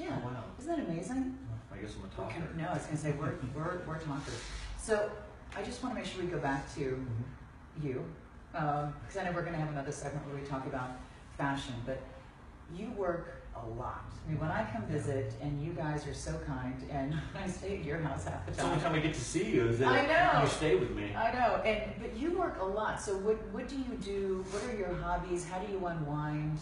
Yeah. Oh, wow. Isn't that amazing? I guess I'm a talker. No, I was going to say we're talkers. So I just want to make sure we go back to you, because I know we're going to have another segment where we talk about fashion. But you work a lot. I mean, when I come visit, and you guys are so kind, and I stay at your house half the It's the only time. time I get to see you is that I know. you stay with me. I know, but you work a lot. So what do you do? What are your hobbies? How do you unwind?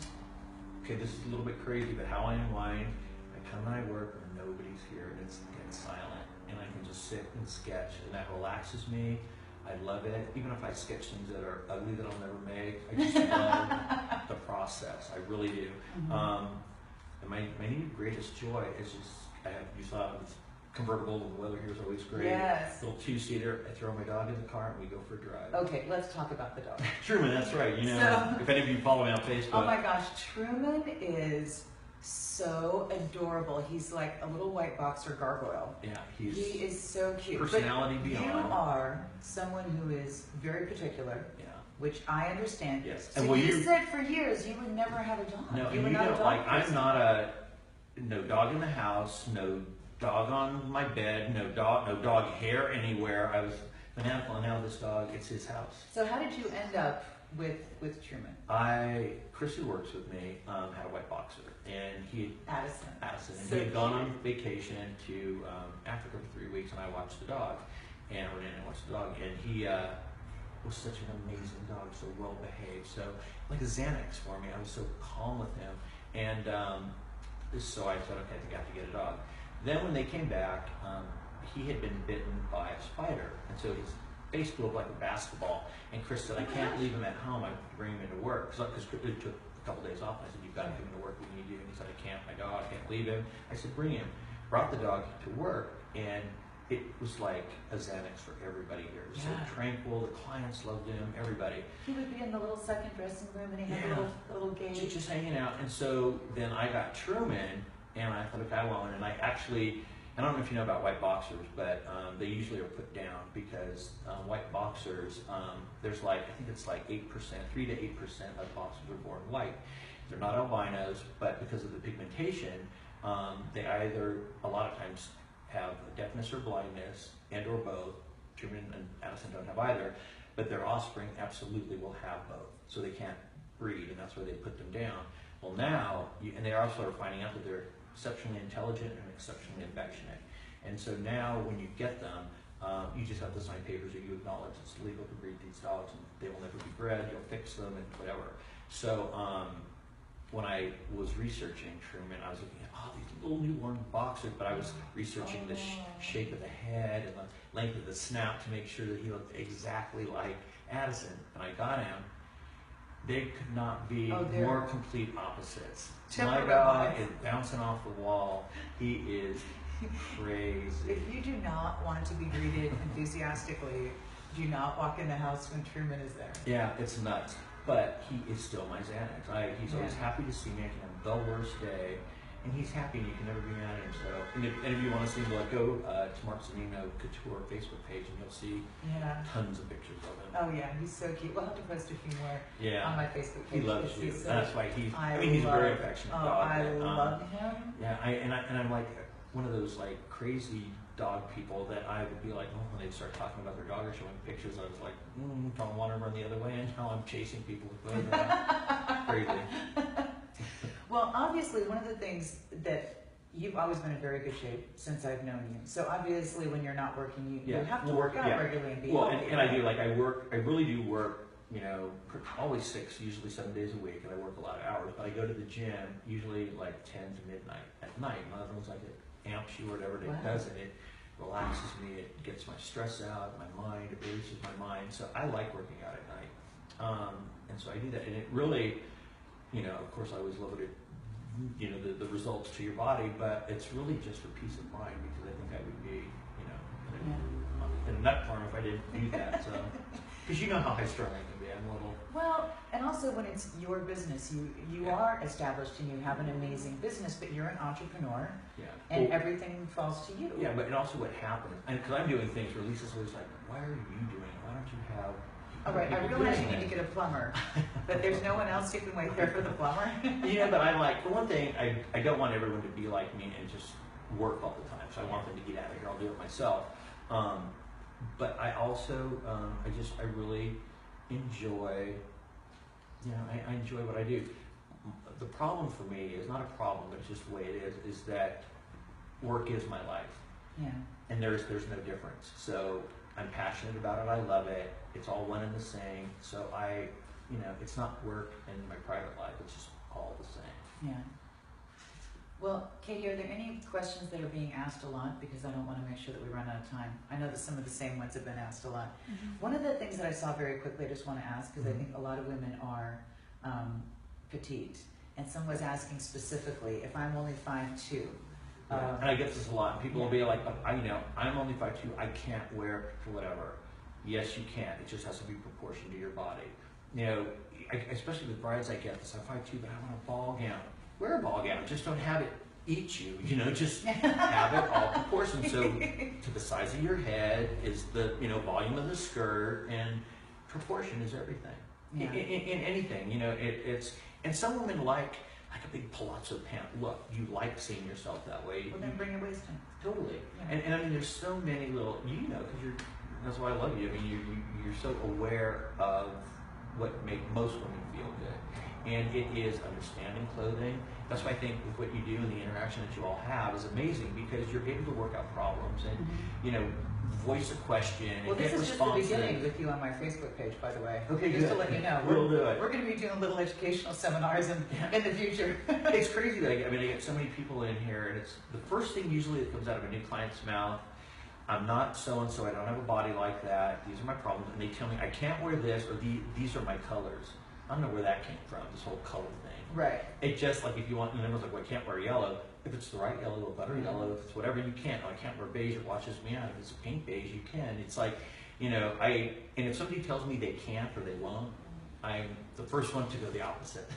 Okay, this is a little bit crazy, but how I unwind, I come and I work when nobody's here and it's silent, and I can just sit and sketch, and that relaxes me. I love it. Even if I sketch things that are ugly that I'll never make, I just love the process. I really do. Mm-hmm. And my greatest joy is just, you saw it's convertible, the weather here is always great. Yes. Little two-seater, I throw my dog in the car and we go for a drive. Okay, let's talk about the dog. Truman, that's right. You know, if any of you follow me on Facebook. Oh my gosh, Truman is so adorable. He's like a little white boxer gargoyle. Yeah, He is so cute. personality But beyond. you are someone who is very particular. Yeah. Which I understand. Yes. So And well, you said for years you would never have a dog. No, you and were you not a know, dog like person. I'm not no dog in the house, no dog on my bed, no dog hair anywhere. I was fanatical, and now this dog, it's his house. So how did you end up with Truman? Chris, who works with me, had a white boxer, and Addison, and so he had gone cute. on vacation to Africa for 3 weeks, and I watched the dog, and I went in and watched the dog, and he was such an amazing dog, so well behaved, so like a Xanax for me. I was so calm with him, and so I thought, okay, I think I have to get a dog. Then when they came back, he had been bitten by a spider, and so his face blew up like a basketball. And Chris said, I can't leave him at home. I have to bring him into work. Because it took a couple days off. I said, you've got to come into work. We need you. And he said, I can't. My dog, I can't leave him. I said, bring him. Brought the dog to work, and it was like a Xanax for everybody here. It was so tranquil. The clients loved him. Everybody. He would be in the little second dressing room, and he had a little game. Just hanging out. And so then I got Truman, and I thought, okay, I want one. And I don't know if you know about white boxers, but they usually are put down because white boxers, there's like, I think it's like 8%, 3 to 8% of boxers are born white. They're not albinos, but because of the pigmentation, they either, a lot of times, have deafness or blindness, and or both. Truman and Addison don't have either, but their offspring absolutely will have both. So they can't breed, and that's why they put them down. Well now, and they also are finding out that they're exceptionally intelligent and exceptionally affectionate. And so now when you get them, you just have to sign papers that you acknowledge it's legal to breed these dogs and they will never be bred, you'll fix them and whatever. So when I was researching Truman, I was looking at these little newborn boxers, but I was researching the shape of the head and the length of the snout to make sure that he looked exactly like Addison. And I got him. They could not be more complete opposites. My dog is bouncing off the wall. He is crazy. If you do not want to be greeted enthusiastically, do not walk in the house when Truman is there. Yeah, it's nuts. But he is still my Xanax. He's always happy to see me. I can have the worst day, and he's happy, and you can never be mad at him. So, and if any of you want to see him, go to Mark Zunino Couture Facebook page, and you'll see tons of pictures of him. Oh yeah, he's so cute. We'll have to post a few more on my Facebook page. He loves you. So, that's why he's a very affectionate dog. I love him. Yeah, and I'm like one of those like crazy dog people that I would be like, when they start talking about their dog or showing pictures, I was like, don't want to run the other way, and now I'm chasing people with both of them. Crazy. Well, obviously, one of the things that you've always been in very good shape since I've known you. So obviously, when you're not working, you have to work out regularly and be healthy. And I do, like I really do work, always 6, usually 7 days a week, and I work a lot of hours, but I go to the gym usually like 10 to midnight at night. And everyone's like, it amps you or whatever, it doesn't. It relaxes me, it gets my stress out, my mind, it releases my mind. So I like working out at night. And so I do that, and it really, of course I always love it, the results to your body, but it's really just for peace of mind, because I think I would be, in a nut farm if I didn't do that. So, because you know how high strung I can be, I'm a little. Well, and also when it's your business, you are established and you have an amazing business, but you're an entrepreneur, and everything falls to you. Yeah, but and also what happens, and because I'm doing things where Lisa's always like, why are you doing it? Why don't you have? All right, I realize you need to get a plumber, but there's no one else who can wait there for the plumber. But I'm like, for one thing, I don't want everyone to be like me and just work all the time. So I want them to get out of here. I'll do it myself. But I also, I really enjoy, I enjoy what I do. the problem for me is not a problem, but it's just the way it is that work is my life. Yeah. And there's no difference. So I'm passionate about it, I love it, it's all one and the same. So it's not work and my private life, it's just all the same. Yeah. Well, Katie, are there any questions that are being asked a lot? Because I don't want to make sure that we run out of time. I know that some of the same ones have been asked a lot. Mm-hmm. One of the things that I saw very quickly, I just want to ask, because I think a lot of women are petite. And someone was asking specifically, if I'm only 5'2", and I get this a lot. People will be like, I'm only 5'2", I can't wear whatever. Yes, you can. It just has to be proportioned to your body. Especially with brides, I get this. I'm 5'2", but I want a ball gown. Wear a ball gown. Just don't have it eat you. Just have it all proportioned. So to the size of your head is the volume of the skirt, and proportion is everything. Yeah. In anything, it's and some women like a big palazzo pant look. You like seeing yourself that way. Well, then bring your waist in. Totally. Yeah. And I mean, there's so many little, because that's why I love you. I mean, you're so aware of what make most women feel good. And it is understanding clothing. That's why I think with what you do and the interaction that you all have is amazing, because you're able to work out problems and, voice a question and this get is responses. Just the beginning with you on my Facebook page, by the way. Okay, just good. to let you know. We'll do it. We're going to be doing little educational seminars in the future. It's crazy that I get so many people in here, and it's the first thing usually that comes out of a new client's mouth. I'm not so-and-so, I don't have a body like that, these are my problems, and they tell me I can't wear this, or these are my colors. I don't know where that came from, this whole color thing. Right. It just like if you want, everyone's like, well, I can't wear yellow. If it's the right yellow or butter yellow, if it's whatever, you can't. Oh, I can't wear beige, it washes me out. If it's a pink beige, you can. It's like, and if somebody tells me they can't or they won't, I'm the first one to go the opposite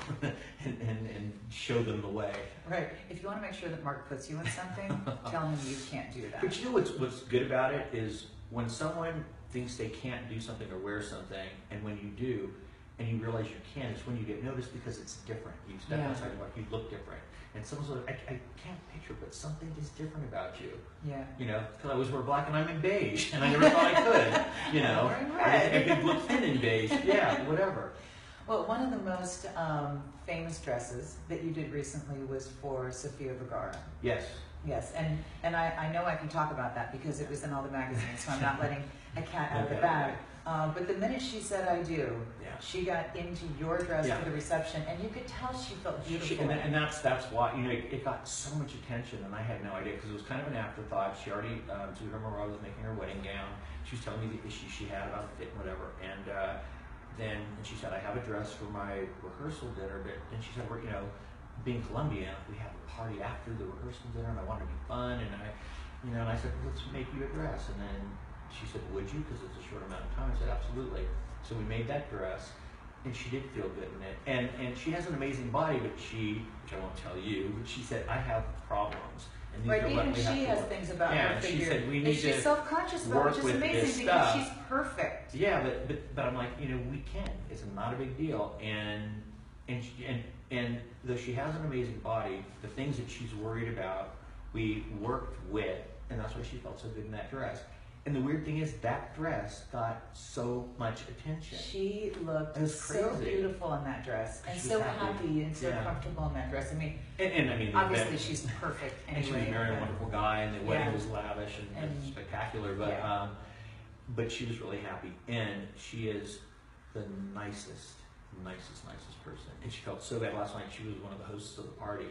and show them the way. Right. If you want to make sure that Mark puts you in something, tell him you can't do that. But what's good about it is when someone thinks they can't do something or wear something, and when you do, and you realize you can, it's when you get noticed because it's different. You step outside the box, you look different. And someone's like, I can't picture, but something is different about you. Yeah. Because I always wear black and I'm in beige, and I never thought I could. I could look thin in beige. Yeah, whatever. Well, one of the most famous dresses that you did recently was for Sofia Vergara. Yes. Yes, and I know I can talk about that because it was in all the magazines, so I'm not letting a cat out of the bag. But the minute she said I do, she got into your dress for the reception, and you could tell she felt beautiful. And that's why it got so much attention, and I had no idea, because it was kind of an afterthought. She already, Zunino was making her wedding gown. She was telling me the issues she had about fit and whatever, and then she said, I have a dress for my rehearsal dinner, but then she said, being Colombian, we have a party after the rehearsal dinner, and I want it to be fun, and I said, let's make you a dress. And then she said, would you? Because it's a short amount of time. I said, absolutely. So we made that dress, and she did feel good in it. And she has an amazing body, but which I won't tell you, but she said, I have problems. And these are what even we have she to has work. things about her figure. She said, we need she's to self-conscious about, work which is with amazing this because stuff. she's perfect. Yeah, but I'm like, we can. It's not a big deal. And though she has an amazing body, the things that she's worried about, we worked with, and that's why she felt so good in that dress. And the weird thing is that dress got so much attention. She looked so beautiful in that dress, and so happy and so comfortable in that dress. I mean, obviously she's perfect anyway. And she was marrying a wonderful guy, and the wedding was lavish and spectacular. But she was really happy, and she is the nicest person. And she felt so bad last night. She was one of the hosts of the party,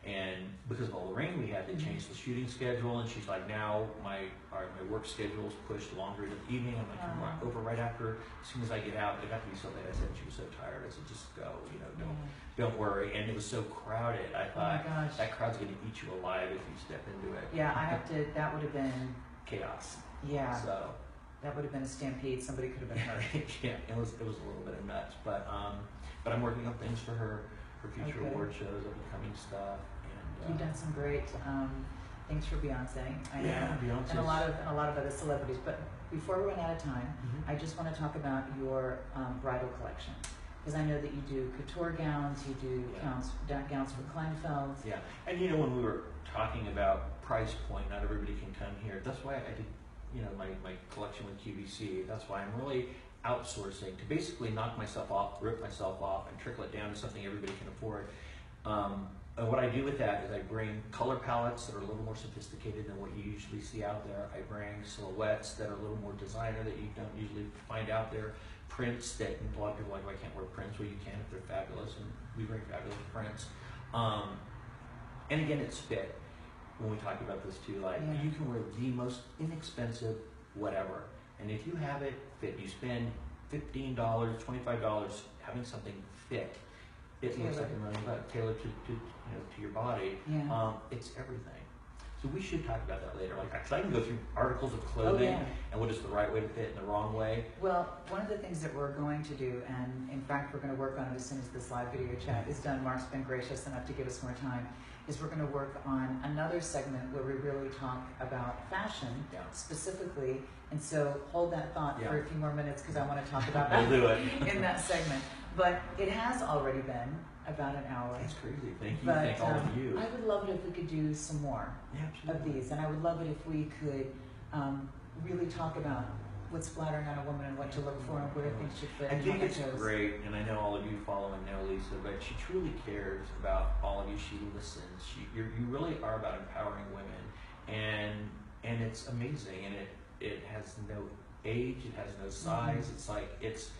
and because of all the rain we had, they changed the shooting schedule. And she's like, now my work schedule is pushed longer to the evening. I'm like, I'm over right after, as soon as I get out. It got to be so late. I said, she was so tired. I said, just go. Don't worry. And it was so crowded. I thought that crowd's going to eat you alive if you step into it. Yeah, that would have been chaos. Yeah. So. That would have been a stampede. Somebody could have been hurt. Yeah, it was a little bit of nuts, but I'm working on things for her future award shows, upcoming stuff, and you've done some great things for Beyonce. I know, Beyonce, and a lot of other celebrities. But before we run out of time, I just want to talk about your bridal collection, because I know that you do couture gowns, you do gowns for clientele. Yeah, and when we were talking about price point, not everybody can come here. That's why I did. My collection with QVC, that's why I'm really outsourcing to basically knock myself off, rip myself off, and trickle it down to something everybody can afford. And what I do with that is I bring color palettes that are a little more sophisticated than what you usually see out there. I bring silhouettes that are a little more designer that you don't usually find out there. Prints that a lot of people are like, well, I can't wear prints. Well, you can if they're fabulous, and we bring fabulous prints. And again, it's fit. When we talk about this too, like you can wear the most inexpensive whatever, and if you have it fit, you spend $15, $25 having something fit. It looks like a million bucks, tailored to your body. Yeah. It's everything. So we should talk about that later. Like, cause I can go through articles of clothing and what is the right way to fit and the wrong way. Well, one of the things that we're going to do, and in fact we're going to work on it as soon as this live video chat is done, Mark's been gracious enough to give us more time, is we're going to work on another segment where we really talk about fashion specifically. And so hold that thought for a few more minutes because I want to talk about that we'll do it. in that segment. But it has already been about an hour. That's crazy. Thank you. But, thank all of you. I would love it if we could do some more of these. And I would love it if we could really talk about what's flattering on a woman and what to look for and where things should fit. I think it's great, and I know all of you follow and know Lisa, but she truly cares about all of you. She listens. You really are about empowering women, and it's amazing. And it has no age, it has no size. It's like it's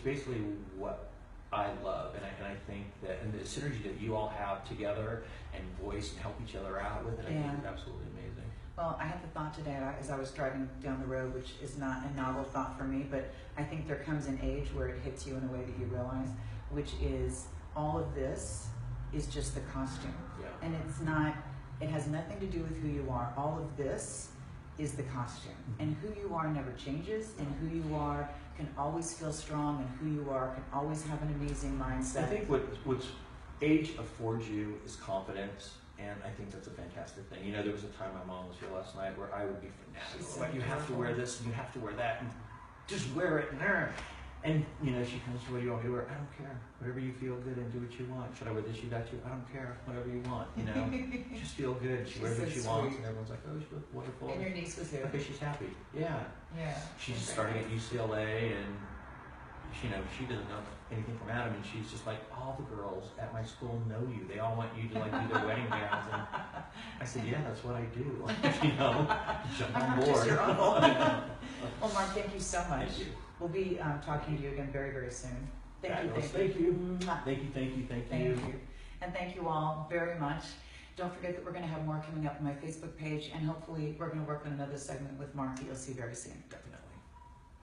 basically what I love, and I think that, and the synergy that you all have together and voice and help each other out with it, I think is absolutely amazing. Well, I had the thought today as I was driving down the road, which is not a novel thought for me, but I think there comes an age where it hits you in a way that you realize, which is all of this is just the costume. And it's not, it has nothing to do with who you are. All of this is the costume. And who you are never changes, and who you are can always feel strong, and who you are can always have an amazing mindset. I think what's age affords you is confidence, and I think that's a fantastic thing. You know, there was a time my mom was here last night where I would be fanatical. Like, you have to wear this, and you have to wear that, and just wear it, and you know, she comes to, what do you want me to wear? I don't care. Whatever you feel good and do what you want. Should I wear this, you got to? I don't care. Whatever you want, you know. Just feel good. She wears what she wants, and everyone's like, oh, she looks wonderful. And your niece was here. Okay, she's happy. Yeah. She's starting at UCLA, and she doesn't know anything from Adam, and she's just like, all the girls at my school know you. They all want you to like do their wedding gowns. And I said, yeah, that's what I do. You know, jump on board. Just your uncle. Well, Mark, thank you so much. Thank you. We'll be talking to you again very, very soon. Thank you. Thank you. And thank you all very much. Don't forget that we're going to have more coming up on my Facebook page, and hopefully we're going to work on another segment with Mark that you'll see very soon. Definitely.